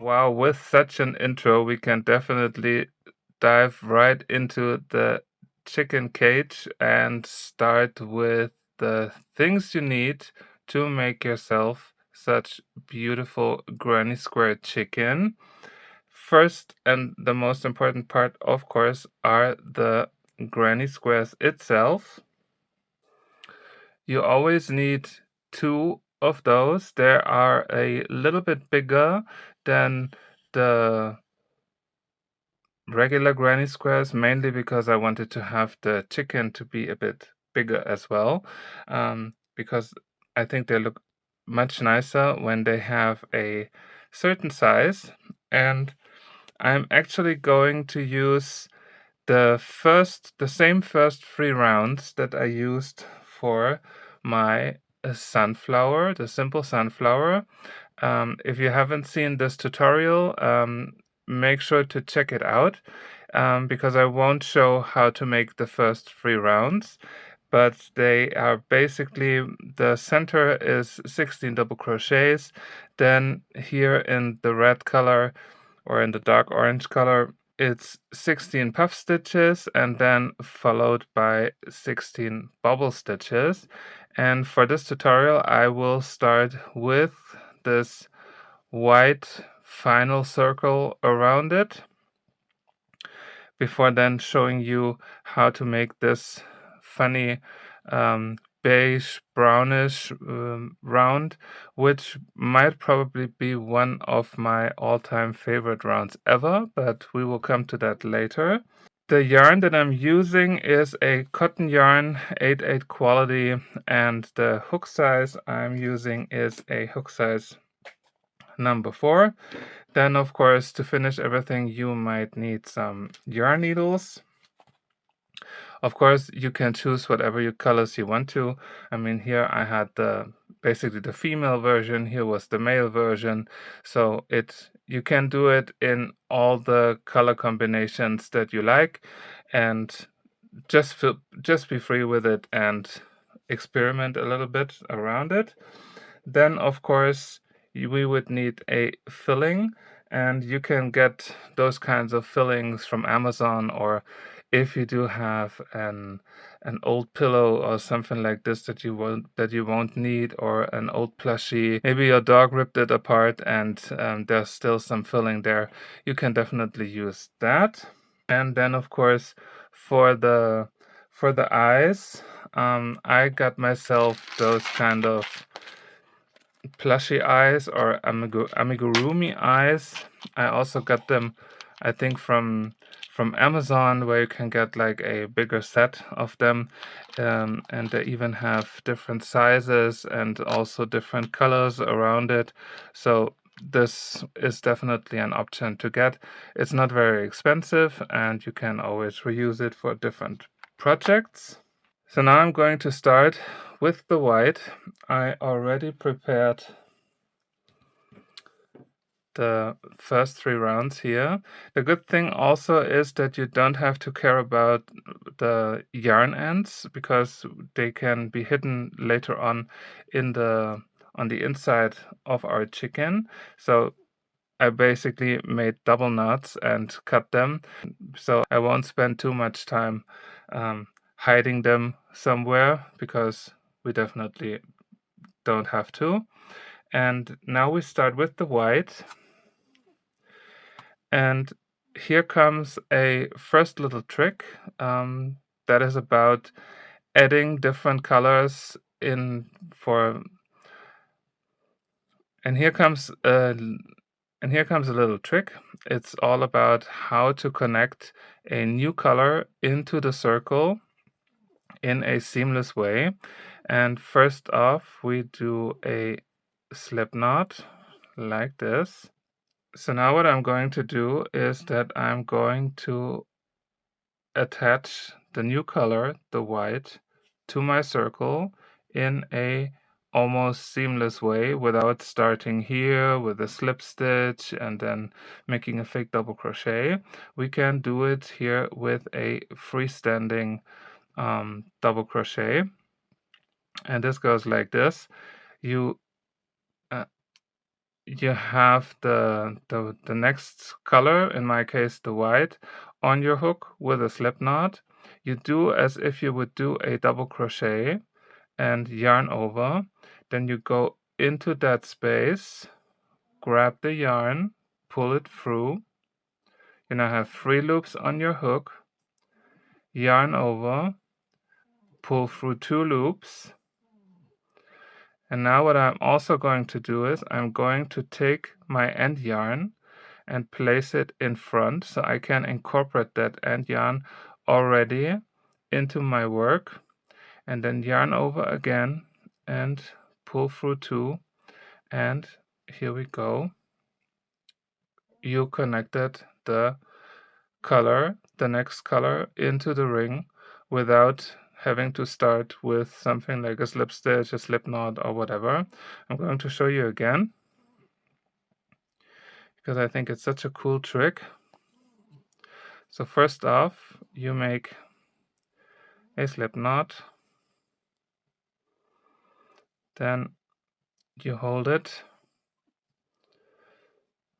Wow, with such an intro, we can definitely dive right into the chicken cage and start with the things you need to make yourself such beautiful granny square chicken. First, and the most important part, of course, are the granny squares itself. You always need two of those. They are a little bit bigger than the regular granny squares, mainly because I wanted to have the chicken to be a bit bigger as well, because I think they look much nicer when they have a certain size. And I'm actually going to use the same first 3 rounds that I used for my sunflower, the simple sunflower. If you haven't seen this tutorial, make sure to check it out, because I won't show how to make the first 3 rounds, but they are basically, the center is 16 double crochets. Then here in the red color or in the dark orange color, it's 16 puff stitches and then followed by 16 bobble stitches. And for this tutorial, I will start with this white final circle around it, before then showing you how to make this funny beige brownish round, which might probably be one of my all-time favorite rounds ever, but we will come to that later. The yarn that I'm using is a cotton yarn 8/8 quality, and the hook size I'm using is a hook size number 4. Then, of course, to finish everything, you might need some yarn needles. Of course, you can choose whatever your colors you want to. I mean, here I had basically the female version, here was the male version. So you can do it in all the color combinations that you like, and just be free with it and experiment a little bit around it. Then, of course, we would need a filling, and you can get those kinds of fillings from Amazon, or if you do have an old pillow or something like this that you won't need, or an old plushie, maybe your dog ripped it apart and there's still some filling there, you can definitely use that. And then, of course, for the eyes, I got myself those kind of plushy eyes, or amigurumi eyes. I also got them, I think, from Amazon, where you can get like a bigger set of them, and they even have different sizes and also different colors around it. So this is definitely an option to get. It's not very expensive, and you can always reuse it for different projects. So now I'm going to start with the white. I already prepared the first 3 rounds here. The good thing also is that you don't have to care about the yarn ends, because they can be hidden later on on the inside of our chicken. So I basically made double knots and cut them, so I won't spend too much time hiding them somewhere, because we definitely don't have to. And now we start with the white. And here comes a first little trick that is about adding different colors in for. And here comes a little trick. It's all about how to connect a new color into the circle in a seamless way. And first off, we do a slip knot like this. So now what I'm going to do is that I'm going to attach the new color, the white, to my circle in a almost seamless way, without starting here with a slip stitch and then making a fake double crochet. We can do it here with a freestanding double crochet, and this goes like this. You you have the next color, in my case the white, on your hook with a slip knot. You do as if you would do a double crochet and yarn over. Then you go into that space, grab the yarn, pull it through. You now have 3 loops on your hook, yarn over, pull through 2 loops. And now what I'm also going to do is I'm going to take my end yarn and place it in front so I can incorporate that end yarn already into my work, and then yarn over again and pull through 2, and here we go. You connected the next color into the ring without having to start with something like a slip stitch, a slip knot, or whatever. I'm going to show you again because I think it's such a cool trick. So first off, you make a slip knot, then you hold it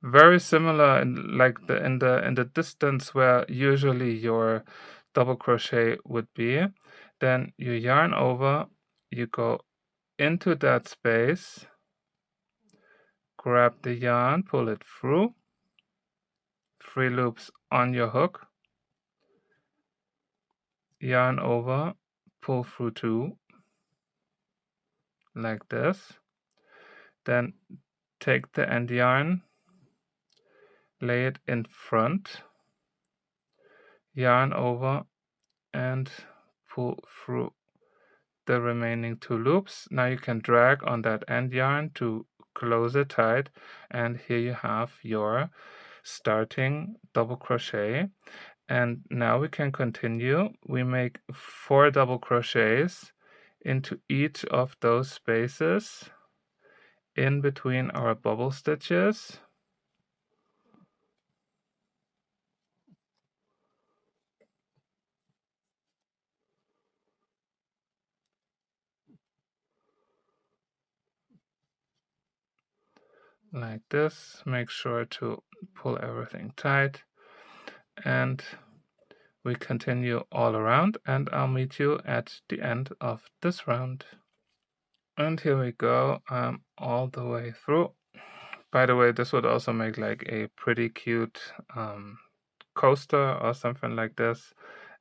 very similar in like in the distance where usually your double crochet would be. Then you yarn over, you go into that space, grab the yarn, pull it through, 3 loops on your hook, yarn over, pull through 2 like this. Then take the end yarn, lay it in front, yarn over, and pull through the remaining 2 loops. Now you can drag on that end yarn to close it tight, and here you have your starting double crochet. And now we can continue. We make 4 double crochets into each of those spaces in between our bobble stitches. Like this. Make sure to pull everything tight, and we continue all around, and I'll meet you at the end of this round. And here we go, I'm all the way through. By the way, this would also make like a pretty cute coaster or something like this.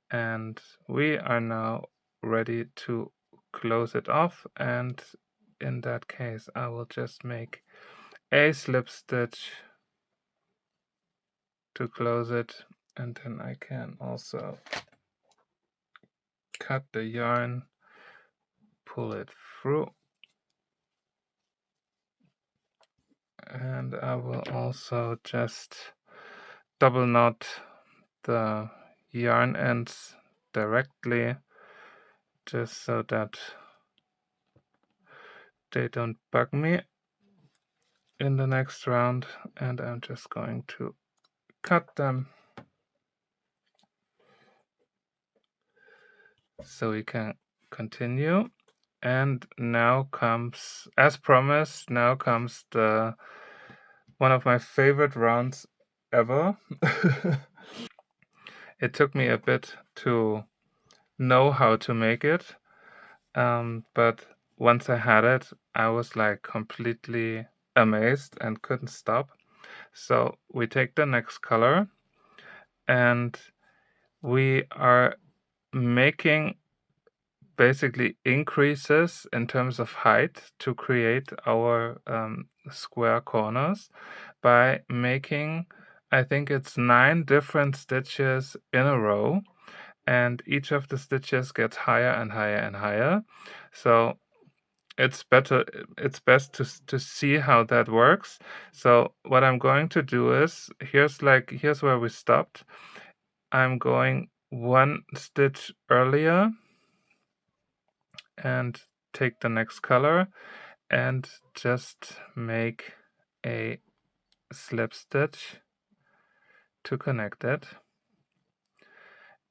And we are now ready to close it off, and in that case I will just make a slip stitch to close it, and then I can also cut the yarn, pull it through, and I will also just double knot the yarn ends directly, just so that they don't bug me in the next round. And I'm just going to cut them so we can continue. And now comes, as promised, now comes the one of my favorite rounds ever. It took me a bit to know how to make it, but once I had it, I was like completely amazed and couldn't stop. So we take the next color, and we are making basically increases in terms of height to create our square corners by making, I think it's 9 different stitches in a row, and each of the stitches gets higher and higher and higher. So it's best to see how that works. So what I'm going to do is, here's where we stopped. I'm going 1 stitch earlier and take the next color and just make a slip stitch to connect it,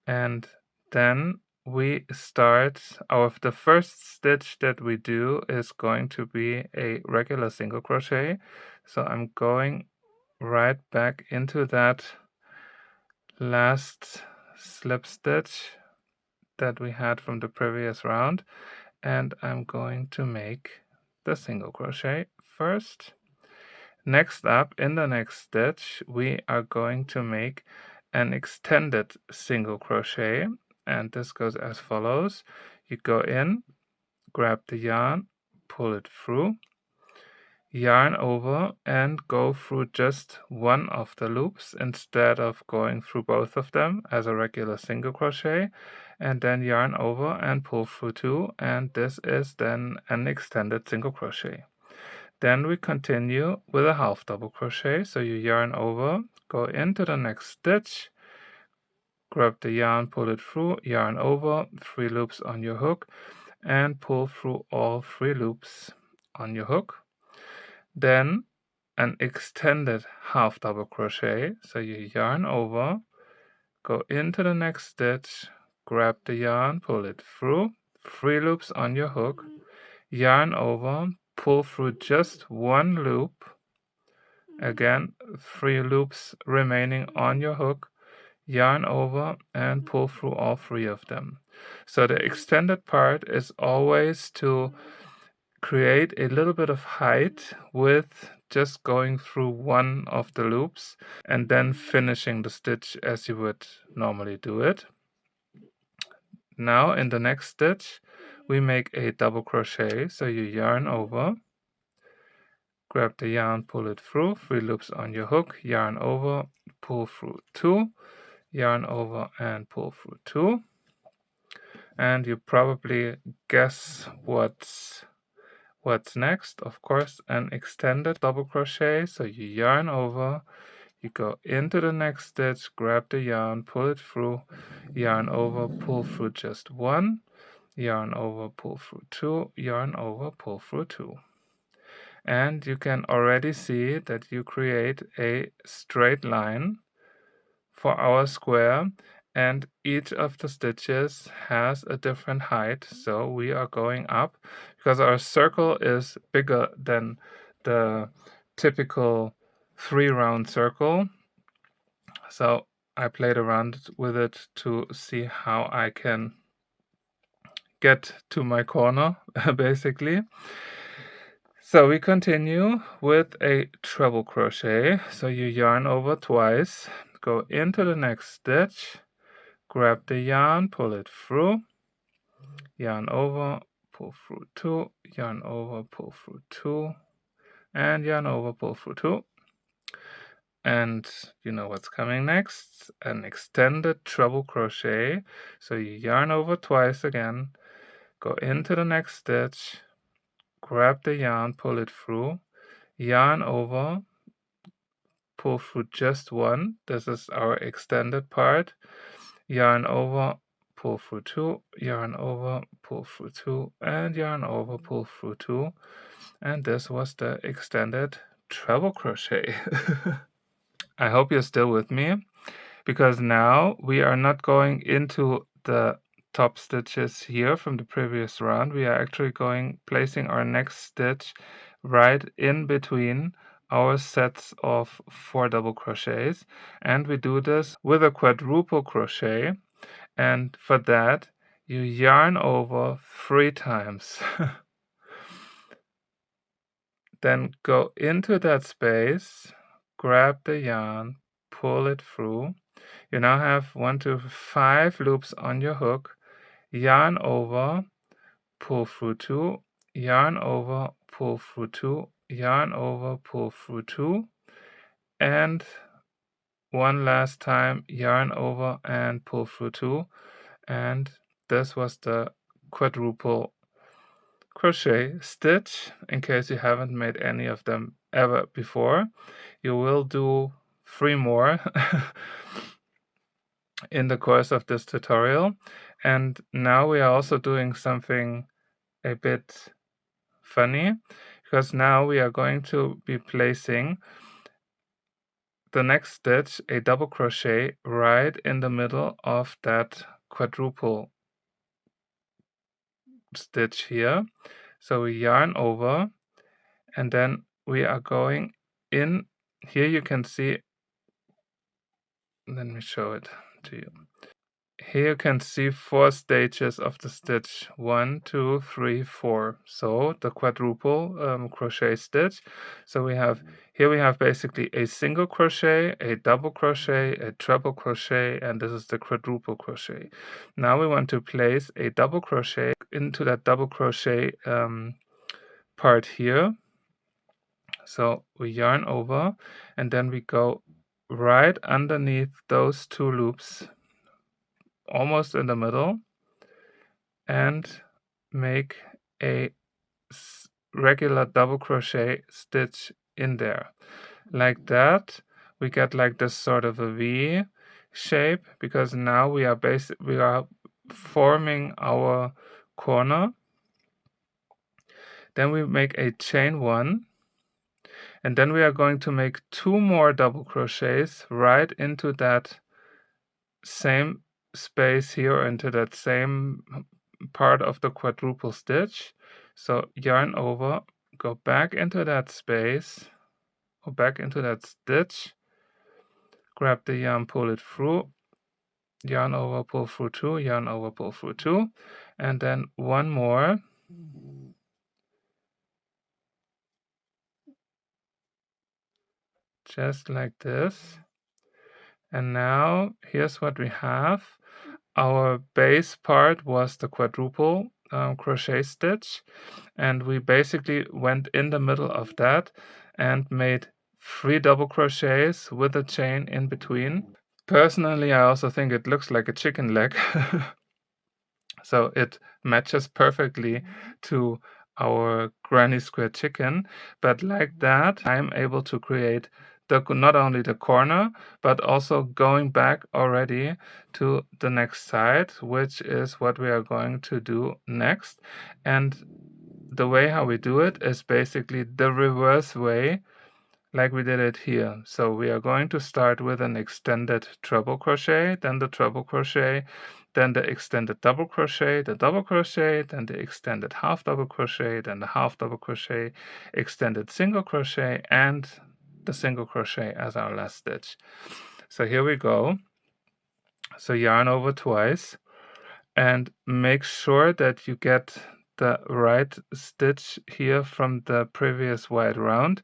and then we start the first stitch that we do is going to be a regular single crochet. So I'm going right back into that last slip stitch that we had from the previous round, and I'm going to make the single crochet first. Next up, in the next stitch, we are going to make an extended single crochet, and this goes as follows. You go in, grab the yarn, pull it through, yarn over, and go through just one of the loops instead of going through both of them as a regular single crochet, and then yarn over and pull through two, and this is then an extended single crochet. Then we continue with a half double crochet, so you yarn over, go into the next stitch, grab the yarn, pull it through, yarn over, 3 loops on your hook, and pull through all 3 loops on your hook. Then an extended half double crochet, so you yarn over, go into the next stitch, grab the yarn, pull it through, 3 loops on your hook, yarn over, pull through just 1 loop, again 3 loops remaining on your hook, yarn over and pull through all 3 of them. So the extended part is always to create a little bit of height with just going through one of the loops and then finishing the stitch as you would normally do it. Now in the next stitch we make a double crochet, so you yarn over, grab the yarn, pull it through, 3 loops on your hook, yarn over, pull through 2, yarn over and pull through 2, and you probably guess what's next. Of course, an extended double crochet, so you yarn over, you go into the next stitch, grab the yarn, pull it through, yarn over, pull through just 1, yarn over, pull through 2, yarn over, pull through 2. And you can already see that you create a straight line for our square, and each of the stitches has a different height, so we are going up because our circle is bigger than the typical 3-round circle. So I played around with it to see how I can get to my corner basically. So we continue with a treble crochet, so you yarn over twice, go into the next stitch, grab the yarn, pull it through, yarn over, pull through 2, yarn over, pull through 2, and yarn over, pull through 2. And you know what's coming next, an extended treble crochet, so you yarn over twice again, go into the next stitch, grab the yarn, pull it through, yarn over, pull through just 1, this is our extended part, yarn over, pull through 2, yarn over, pull through 2, and yarn over, pull through 2, and this was the extended treble crochet. I hope you're still with me, because now we are not going into the top stitches here from the previous round. We are actually placing our next stitch right in between our sets of 4 double crochets, and we do this with a quadruple crochet, and for that you yarn over 3 times. Then go into that space, grab the yarn, pull it through. You now have 1, 2, 5 loops on your hook, yarn over, pull through 2, yarn over, pull through 2, yarn over, pull through 2, and one last time yarn over and pull through 2, and this was the quadruple crochet stitch. In case you haven't made any of them ever before, you will do 3 more in the course of this tutorial. And now we are also doing something a bit funny, because now we are going to be placing the next stitch, a double crochet, right in the middle of that quadruple stitch here. So we yarn over, and then we are going in. Here you can see, let me show it to you. Here you can see 4 stages of the stitch, 1, 2, 3, 4. So the quadruple crochet stitch. So we have here we have basically a single crochet, a double crochet, a treble crochet, and this is the quadruple crochet. Now we want to place a double crochet into that double crochet part here. So we yarn over, and then we go right underneath those 2 loops, almost in the middle, and make a regular double crochet stitch in there. Like that, we get like this sort of a V shape, because now we are forming our corner. Then we make a chain 1, and then we are going to make 2 more double crochets right into that same space here, into that same part of the quadruple stitch. So yarn over, go back into that space, or back into that stitch, grab the yarn, pull it through, yarn over, pull through 2, yarn over, pull through 2, and then 1 more. Just like this. And now here's what we have. Our base part was the quadruple crochet stitch, and we basically went in the middle of that and made 3 double crochets with a chain in between. Personally, I also think it looks like a chicken leg. So it matches perfectly to our granny square chicken, but like that I'm able to create not only the corner, but also going back already to the next side, which is what we are going to do next. And the way how we do it is basically the reverse way, like we did it here. So we are going to start with an extended treble crochet, then the treble crochet, then the extended double crochet, the double crochet, then the extended half double crochet, then the half double crochet, extended single crochet, and the single crochet as our last stitch. So here we go. So yarn over twice, and make sure that you get the right stitch here from the previous wide round.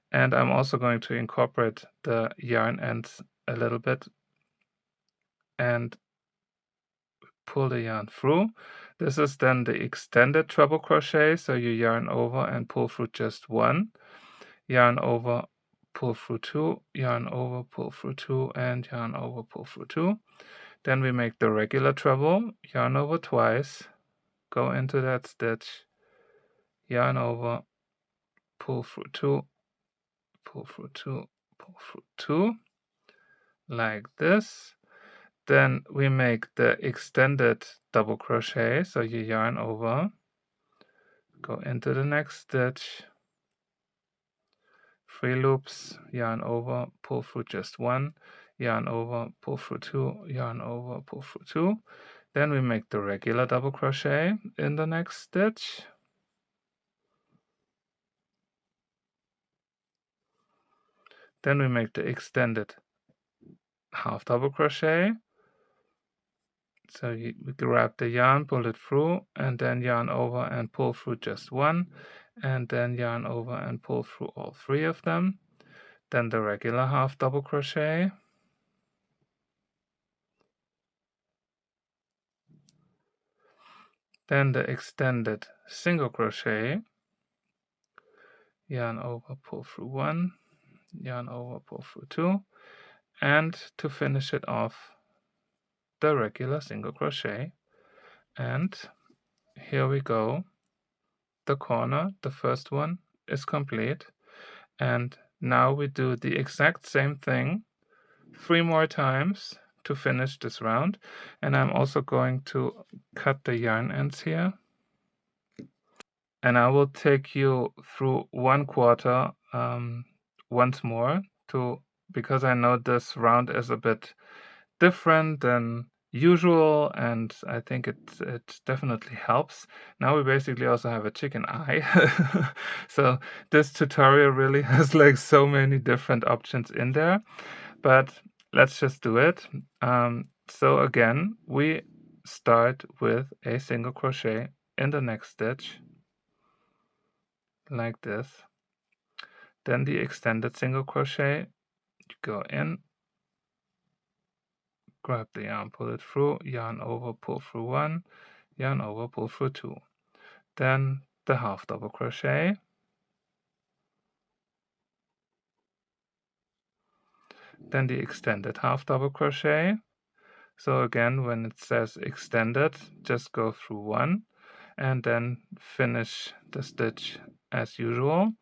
And I'm also going to incorporate the yarn ends a little bit and pull the yarn through. This is then the extended treble crochet, so you yarn over and pull through just 1, yarn over, pull through 2, yarn over, pull through 2, and yarn over, pull through 2. Then we make the regular treble, yarn over twice, go into that stitch, yarn over, pull through 2, pull through 2, pull through 2, like this. Then we make the extended double crochet, so you yarn over, go into the next stitch, 3 loops, yarn over, pull through just 1, yarn over, pull through 2, yarn over, pull through 2. Then we make the regular double crochet in the next stitch. Then we make the extended half double crochet. So we grab the yarn, pull it through, and then yarn over and pull through just 1, and then yarn over and pull through all 3 of them. Then the regular half double crochet. Then the extended single crochet. Yarn over, pull through 1, yarn over, pull through 2, and to finish it off, the regular single crochet. And here we go. The corner, the first one, is complete. And now we do the exact same thing 3 more times to finish this round. And I'm also going to cut the yarn ends here. And I will take you through 1/4 once more, because I know this round is a bit different than usual, and I think it definitely helps. Now we basically also have a chicken eye. So this tutorial really has like so many different options in there, but let's just do it. So again, we start with a single crochet in the next stitch, like this. Then the extended single crochet, you go in, grab the yarn, pull it through, yarn over, pull through one, yarn over, pull through two. Then the half double crochet, then the extended half double crochet. So again, when it says extended, just go through one and then finish the stitch as usual.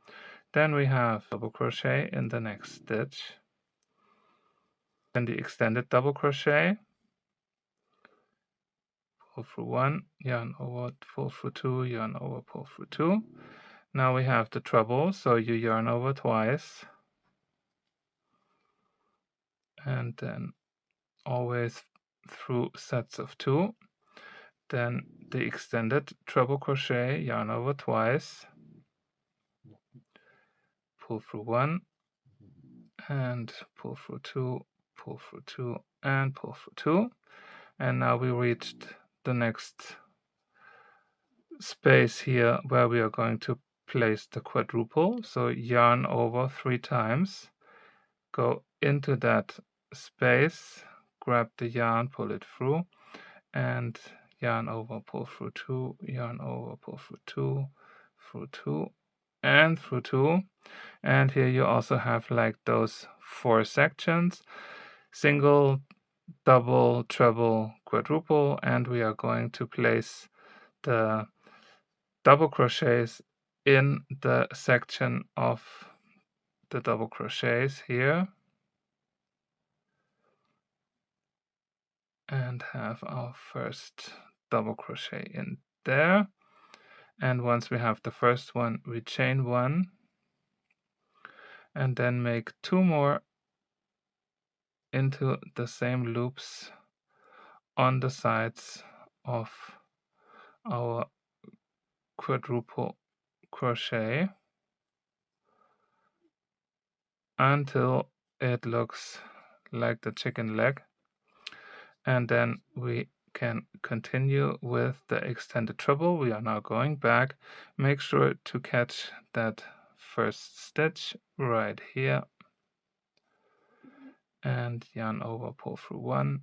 Then we have double crochet in the next stitch, then the extended double crochet, pull through one, yarn over, pull through two, yarn over, pull through two. Now we have the treble, so you yarn over twice, and then always through sets of two. Then the extended treble crochet, yarn over twice, pull through one, and pull through two, pull through two, and pull through two. And now we reached the next space here where we are going to place the quadruple. So yarn over 3 times, go into that space, grab the yarn, pull it through, and yarn over, pull through two, yarn over, pull through two, and through two. And here you also have like those 4 sections: single, double, treble, quadruple, and we are going to place the double crochets in the section of the double crochets here, and have our first double crochet in there. And once we have the first one, we chain one and then make 2 more into the same loops on the sides of our quadruple crochet until it looks like the chicken leg, and then we can continue with the extended treble. We are now going back. Make sure to catch that first stitch right here, and yarn over, pull through one,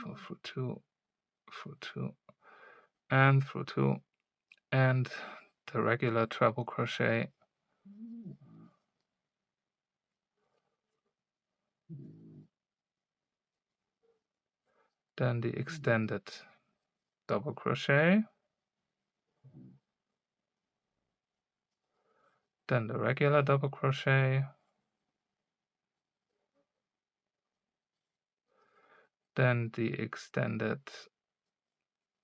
pull through two, through two, and through two, and the regular treble crochet, then the extended double crochet, then the regular double crochet, then the extended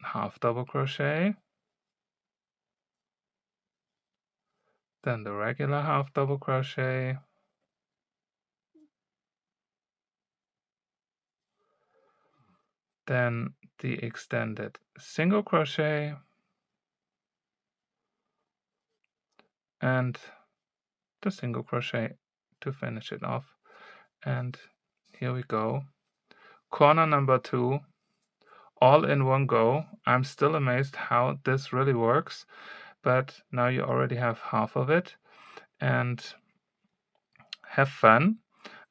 half double crochet, then the regular half double crochet, then the extended single crochet, and the single crochet to finish it off. And here we go. Corner number 2, all in one go. I'm still amazed how this really works, but now you already have half of it, and have fun.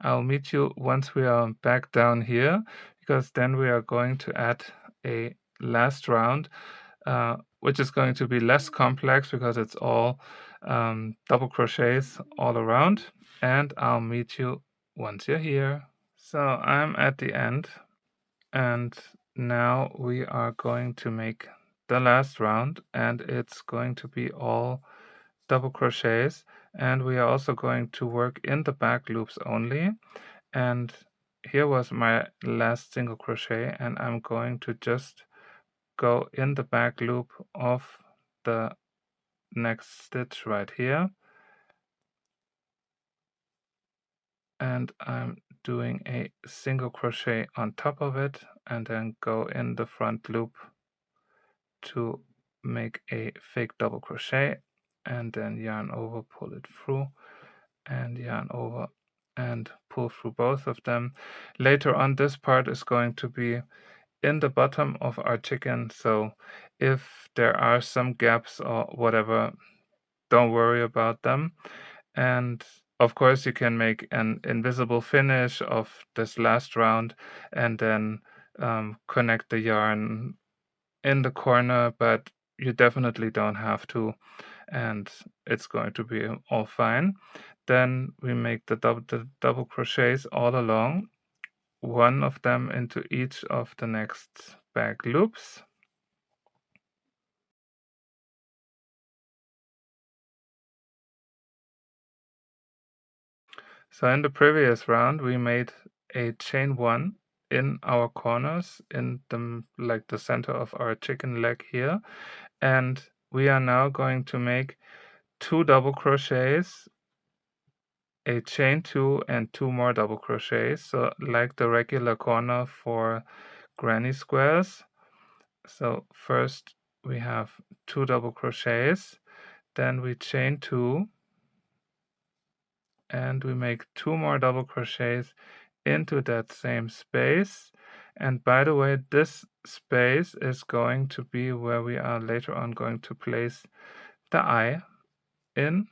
I'll meet you once we are back down here, because then we are going to add a last round, which is going to be less complex because it's all double crochets all around, and I'll meet you once you're here. So I'm at the end, and now we are going to make the last round, and it's going to be all double crochets, and we are also going to work in the back loops only. And here was my last single crochet, and I'm going to just go in the back loop of the next stitch right here, and I'm doing a single crochet on top of it, and then go in the front loop to make a fake double crochet, and then yarn over, pull it through, and yarn over and pull through both of them. Later on, this part is going to be in the bottom of our chicken, so if there are some gaps or whatever, don't worry about them. And of course you can make an invisible finish of this last round and then connect the yarn in the corner, but you definitely don't have to, and it's going to be all fine. Then we make the double crochets all along, one of them into each of the next back loops. So in the previous round we made a chain 1 in our corners, in the center of our chicken leg here, and we are now going to make 2 double crochets, a chain 2 and 2 more double crochets, so like the regular corner for granny squares. So first we have 2 double crochets, then we chain 2 and we make 2 more double crochets into that same space. And by the way, this space is going to be where we are later on going to place the eye in,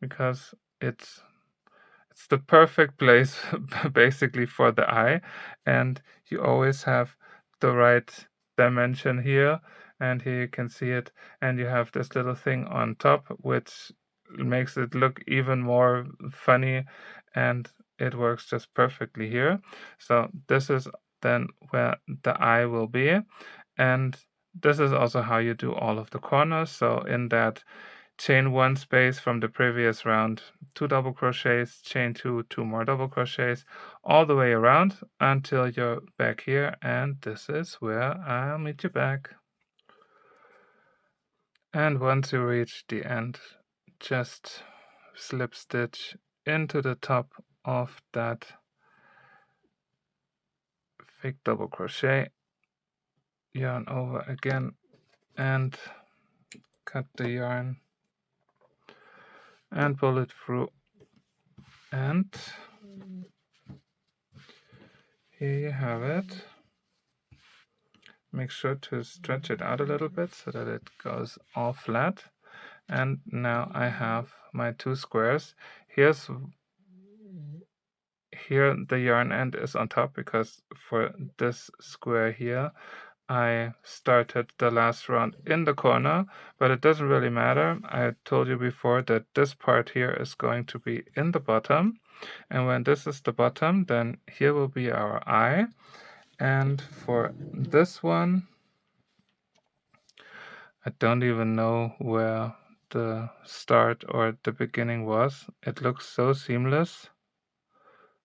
because it's the perfect place basically for the eye, and you always have the right dimension here, and here you can see it, and you have this little thing on top which makes it look even more funny, and it works just perfectly here. So this is then where the eye will be, and this is also how you do all of the corners. So in that chain 1 space from the previous round, 2 double crochets, chain 2, 2 more double crochets, all the way around until you're back here, and this is where I'll meet you back. And once you reach the end, just slip stitch into the top of that fake double crochet, yarn over again, and cut the yarn and pull it through, and here you have it. Make sure to stretch it out a little bit so that it goes all flat. And now I have my 2 squares. Here the yarn end is on top, because for this square here I started the last round in the corner, but it doesn't really matter. I told you before that this part here is going to be in the bottom, and when this is the bottom, then here will be our eye. And for this one, I don't even know where the start or the beginning was. It looks so seamless.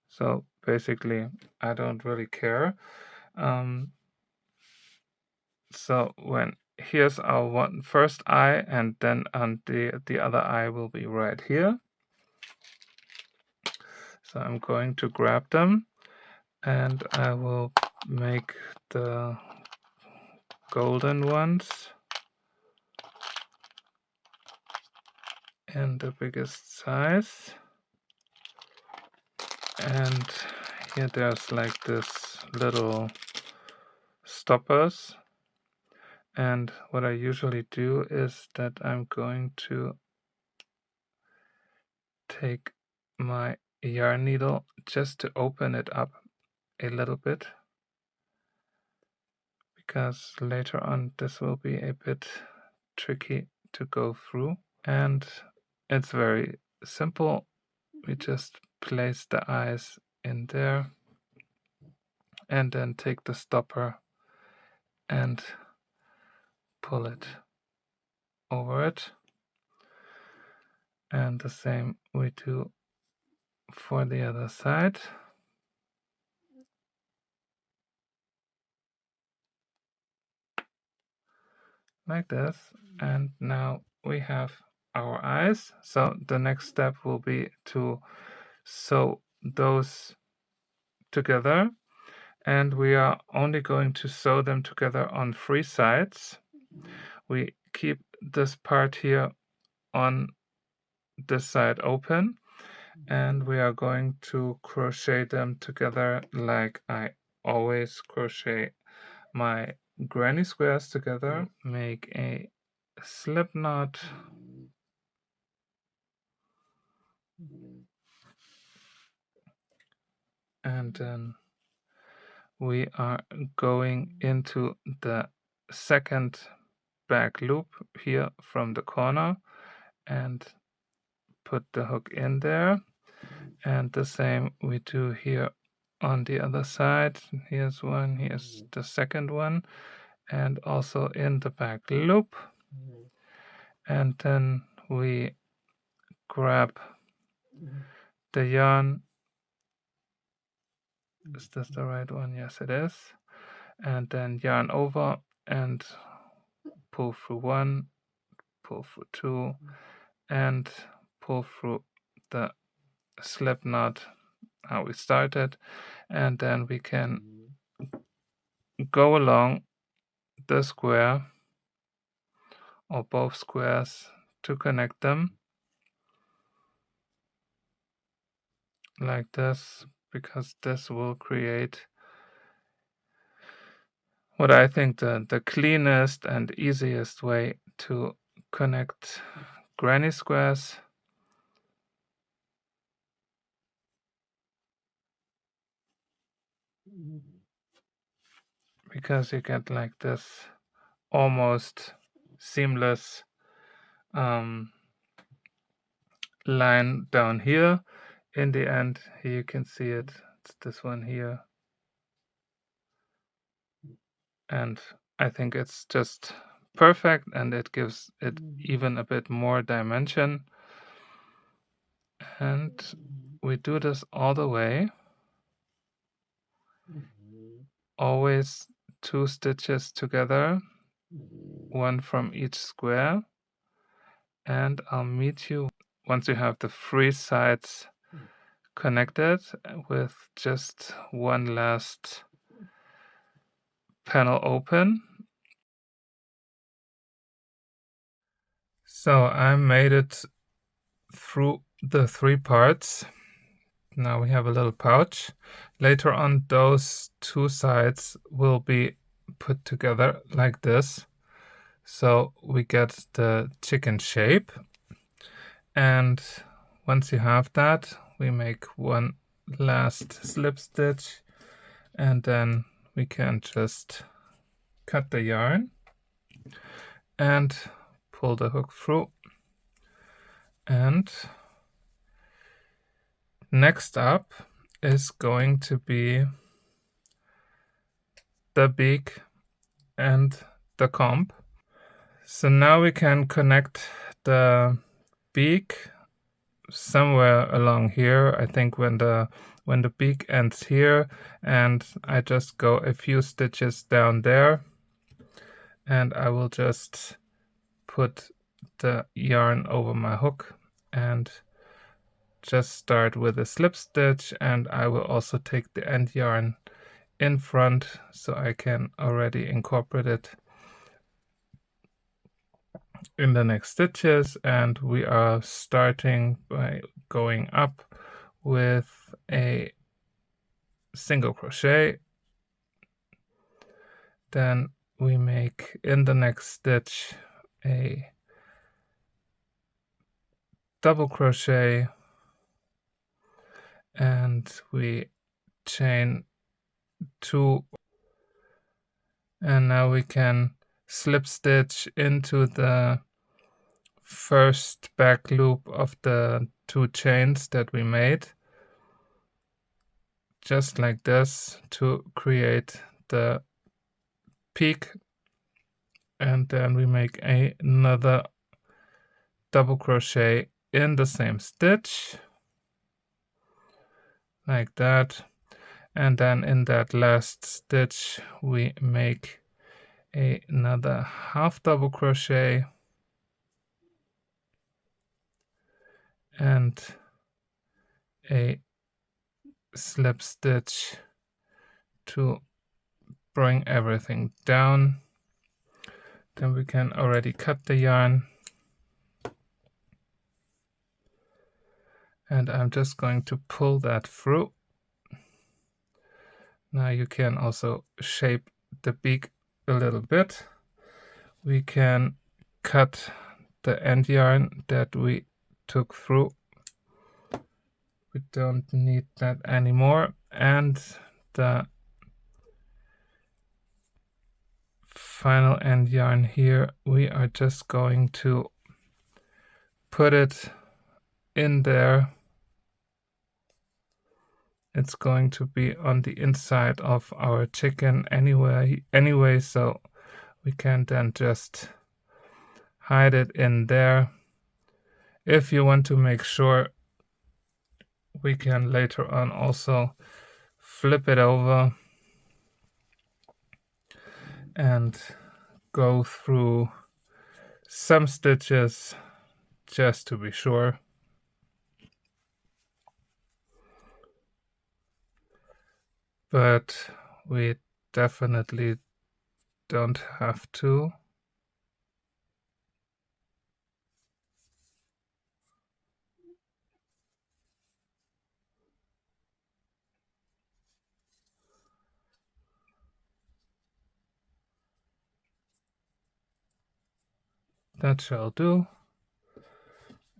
So basically, I don't really care. So when here's our first eye, and then the other eye will be right here. So I'm going to grab them, and I will make the golden ones in the biggest size. And here there's like this little stoppers, and what I usually do is that I'm going to take my yarn needle just to open it up a little bit, because later on this will be a bit tricky to go through. And it's very simple. We just place the eyes in there and then take the stopper and pull it over it. And the same we do for the other side. Like this. And now we have our eyes. So the next step will be to sew those together. and we are only going to sew them together on 3 sides. We keep this part here on this side open, and we are going to crochet them together like I always crochet my granny squares together. Make a slip knot, and then we are going into the second back loop here from the corner and put the hook in there, and the same we do here on the other side. Here's one, here's the second one, and also in the back loop, and then we grab the yarn. Is this the right one? Yes, it is. And then yarn over and pull through one, pull through two, and pull through the slip knot how we started, and then we can go along the square or both squares to connect them like this, because this will create what I think the cleanest and easiest way to connect granny squares. Because you get like this almost seamless line down here. In the end, here you can see it. It's this one here. And I think it's just perfect, and it gives it even a bit more dimension. And we do this all the way. Always 2 stitches together, one from each square. And I'll meet you once you have the 3 sides connected with just one last panel open. So I made it through the 3 parts. Now we have a little pouch. Later on, those 2 sides will be put together like this, so we get the chicken shape. And once you have that, we make one last slip stitch, and then we can just cut the yarn and pull the hook through. And next up is going to be the beak and the comb. So now we can connect the beak somewhere along here. I think when the beak ends here, and I just go a few stitches down there, and I will just put the yarn over my hook and just start with a slip stitch, and I will also take the end yarn in front so I can already incorporate it in the next stitches. And we are starting by going up with a single crochet, then we make in the next stitch a double crochet, and we chain 2, and now we can slip stitch into the first back loop of the 2 chains that we made, just like this, to create the peak. And then we make another double crochet in the same stitch like that, and then in that last stitch we make another half double crochet and a slip stitch to bring everything down. Then we can already cut the yarn. And I'm just going to pull that through. Now you can also shape the beak a little bit. We can cut the end yarn that we took through. We don't need that anymore. And the final end yarn here, we are just going to put it in there. It's going to be on the inside of our chicken anyway, so we can then just hide it in there. If you want to make sure, we can later on also flip it over and go through some stitches just to be sure. But we definitely don't have to. That shall do.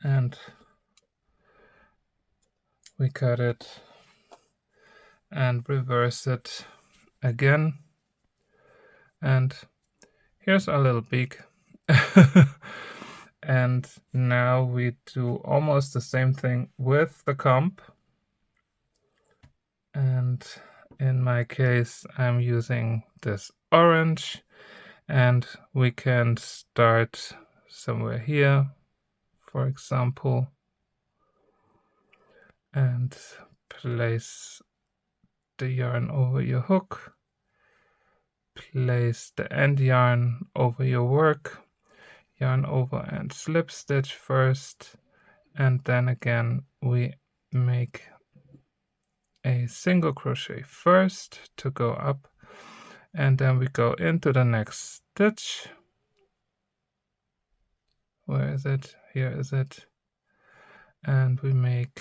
And we cut it and reverse it again. And here's our little beak. And now we do almost the same thing with the comb. And in my case, I'm using this orange, and we can start somewhere here, for example, and place the yarn over your hook, place the end yarn over your work, yarn over and slip stitch first, and then again we make a single crochet first to go up, and then we go into the next stitch. Where is it? Here is it. And we make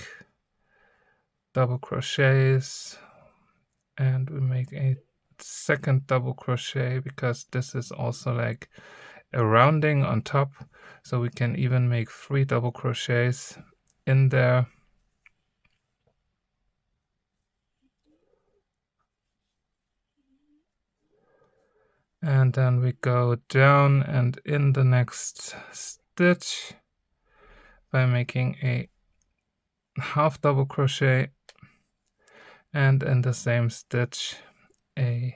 double crochets, and we make a second double crochet because this is also like a rounding on top, so we can even make 3 double crochets in there. And then we go down and in the next stitch by making a half double crochet, and in the same stitch a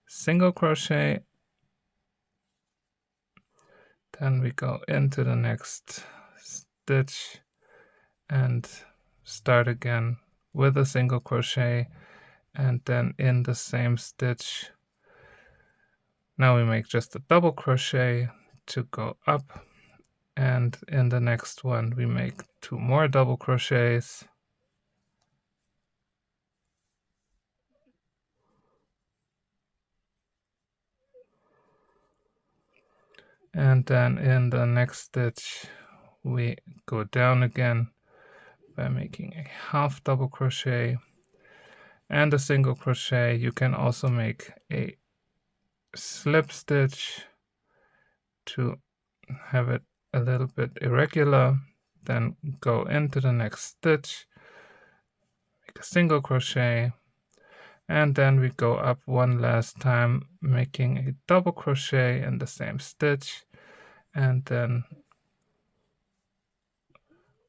single crochet. Then we go into the next stitch and start again with a single crochet, and then in the same stitch, now we make just a double crochet to go up, and in the next one we make 2 more double crochets. And then in the next stitch we go down again by making a half double crochet and a single crochet. You can also make a slip stitch to have it a little bit irregular, then go into the next stitch, make a single crochet, and then we go up one last time, making a double crochet in the same stitch, and then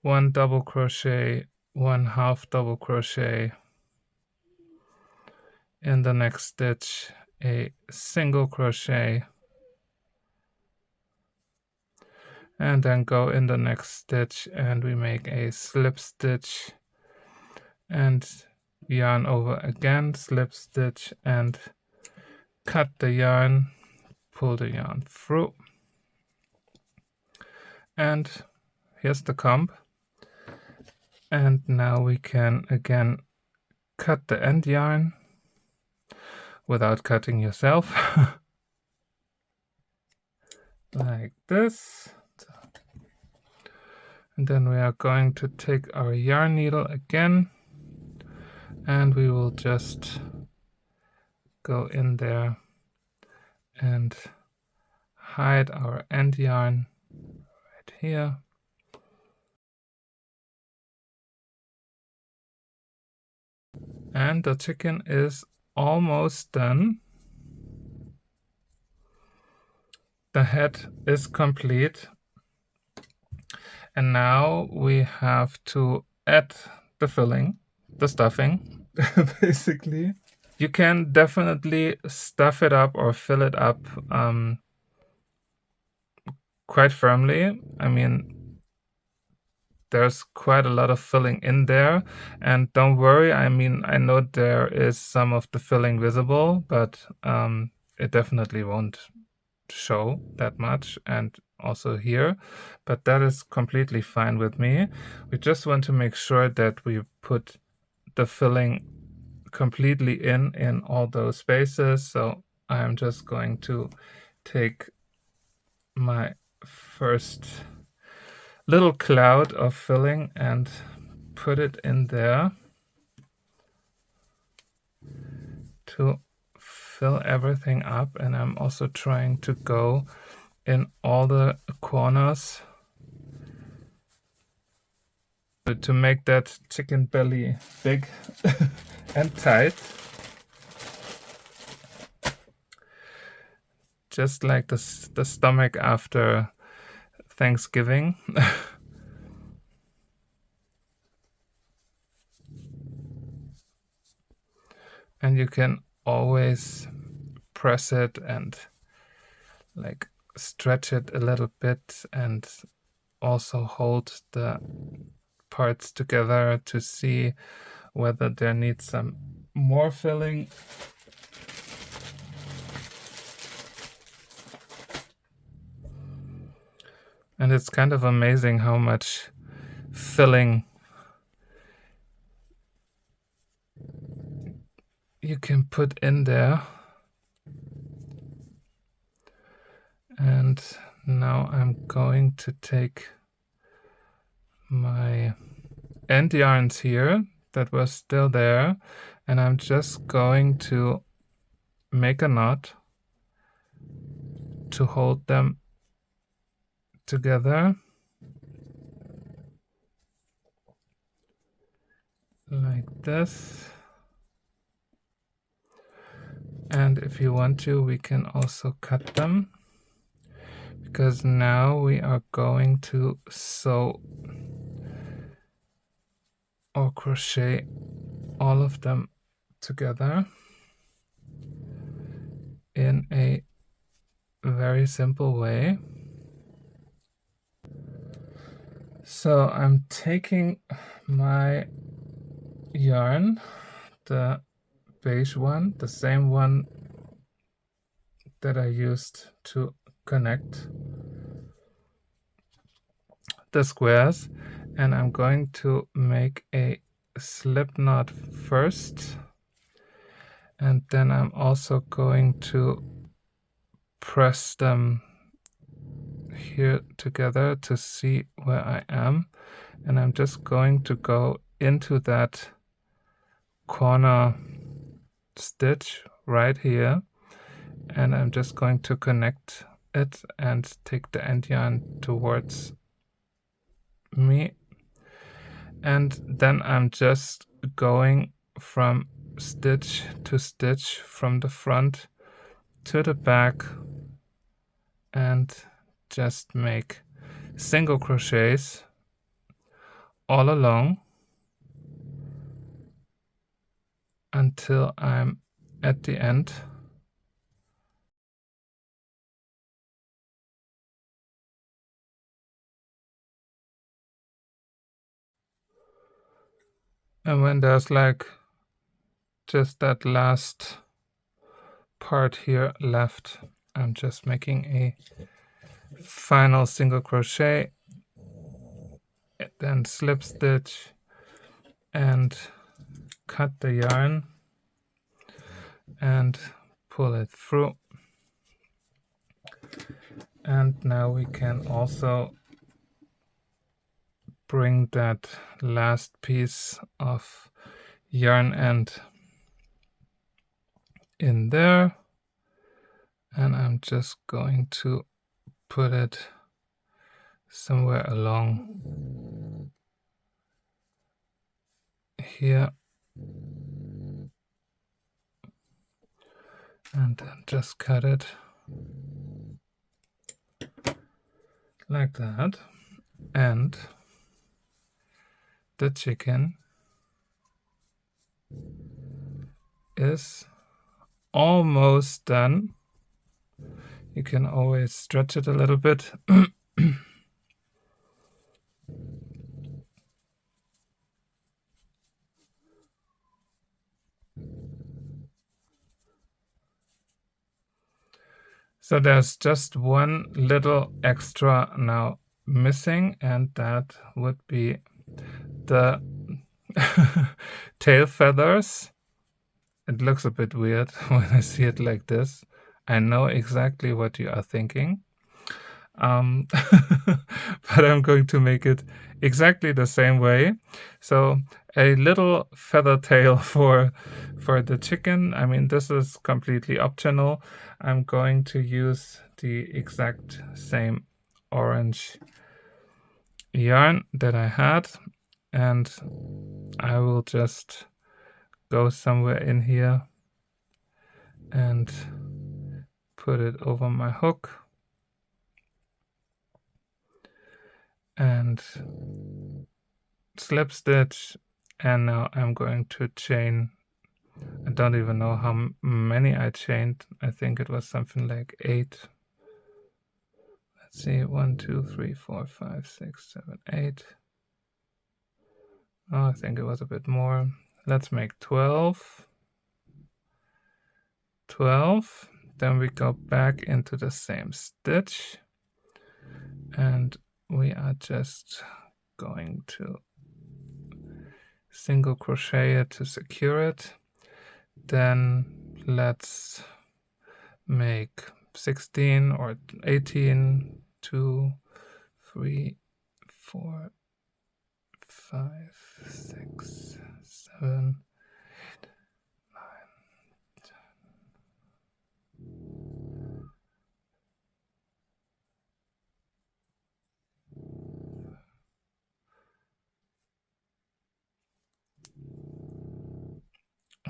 1 double crochet, 1 half double crochet, in the next stitch a single crochet, and then go in the next stitch and we make a slip stitch and yarn over again, slip stitch, and cut the yarn, pull the yarn through, and here's the comb. And now we can again cut the end yarn, without cutting yourself. Like this. And then we are going to take our yarn needle again, and we will just go in there and hide our end yarn right here. And the chicken is almost done. The head is complete. And now we have to add the filling, the stuffing, basically. You can definitely stuff it up or fill it up quite firmly. I mean, there's quite a lot of filling in there. And don't worry, I mean, I know there is some of the filling visible, but it definitely won't show that much, and also here, but that is completely fine with me. We just want to make sure that we put the filling completely in all those spaces. So I'm just going to take my first little cloud of filling and put it in there to fill everything up. And I'm also trying to go in all the corners to make that chicken belly big and tight, just like the stomach after Thanksgiving. And you can always press it and like stretch it a little bit, and also hold the parts together to see whether there needs some more filling. And it's kind of amazing how much filling you can put in there. And now I'm going to take my end yarns here that was still there, and I'm just going to make a knot to hold them together like this. And if you want to, we can also cut them, because now we are going to sew or crochet all of them together in a very simple way. So I'm taking my yarn, the beige one, the same one that I used to connect the squares, and I'm going to make a slip knot first, and then I'm also going to press them here together to see where I am, and I'm just going to go into that corner stitch right here, and I'm just going to connect it and take the end yarn towards me, and then I'm just going from stitch to stitch from the front to the back, and just make single crochets all along until I'm at the end. And when there's like just that last part here left, I'm just making a final single crochet, then slip stitch and cut the yarn, and pull it through. And now we can also bring that last piece of yarn end in there, and I'm just going to put it somewhere along here, and then just cut it like that. And the chicken is almost done. You can always stretch it a little bit. So there's just one little extra now missing, and that would be the tail feathers. It looks a bit weird when I see it like this. I know exactly what you are thinking. But I'm going to make it exactly the same way. So a little feather tail for the chicken. I mean, this is completely optional. I'm going to use the exact same orange yarn that I had, and I will just go somewhere in here and put it over my hook and slip stitch, and now I'm going to chain. I don't even know how many I chained. I think it was something like 8. Let's see, 1, 2, 3, 4, 5, 6, 7, 8. Oh, I think it was a bit more. Let's make 12. 12. Then we go back into the same stitch, and we are just going to single crochet it to secure it. Then let's make 16 or 18, 2, 3, 4, 5, 6, 7, 8, 9, 10.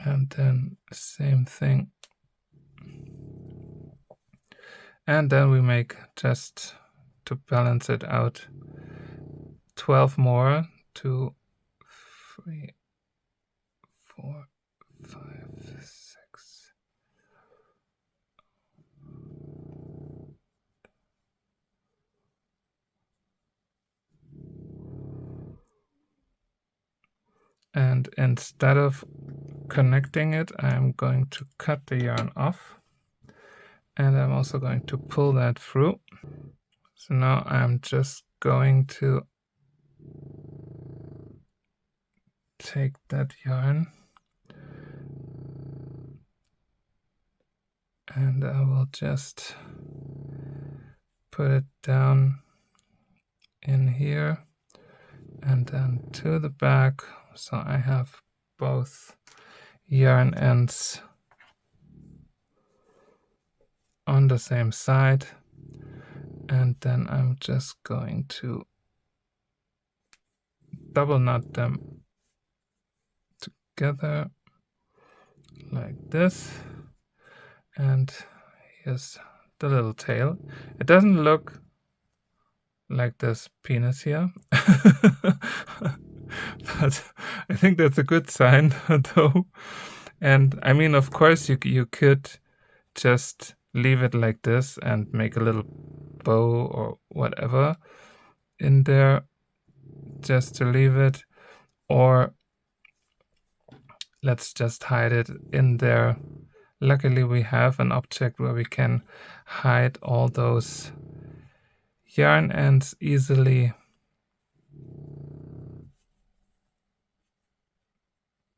And then same thing. And then we make, just to balance it out, 12 more. 2, 3, 4, 5, 6. And instead of connecting it, I'm going to cut the yarn off. And I'm also going to pull that through. So now I'm just going to take that yarn and I will just put it down in here and then to the back. So I have both yarn ends on the same side, and then I'm just going to double knot them together like this, and here's the little tail. It doesn't look like this penis here, but I think that's a good sign though. And I mean, of course you could just leave it like this and make a little bow or whatever in there just to leave it, or let's just hide it in there. Luckily we have an object where we can hide all those yarn ends easily,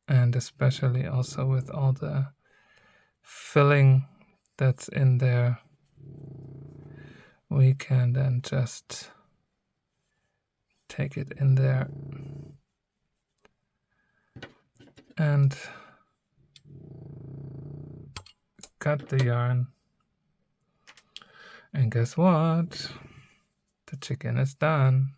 and especially also with all the filling that's in there, we can then just take it in there and cut the yarn. And guess what? The chicken is done.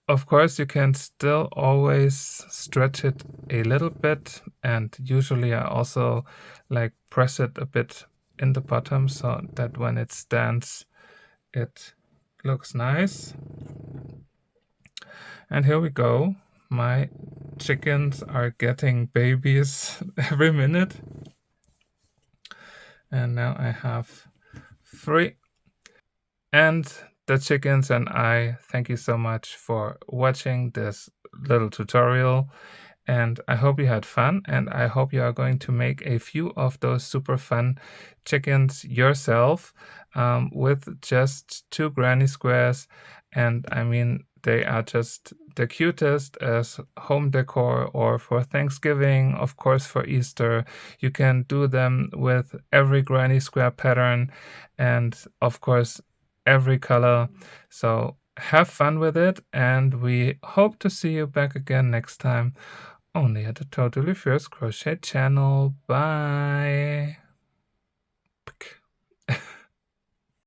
Of course, you can still always stretch it a little bit, and usually I also like press it a bit in the bottom so that when it stands, it looks nice. And here we go. My chickens are getting babies every minute. And now I have 3. And the chickens and I thank you so much for watching this little tutorial. And I hope you had fun, and I hope you are going to make a few of those super fun chickens yourself with just 2 granny squares. And I mean, they are just the cutest as home decor or for Thanksgiving, of course for Easter. You can do them with every granny square pattern and of course every color. So have fun with it, and we hope to see you back again next time, only at the Totally Fierce Crochet channel. Bye!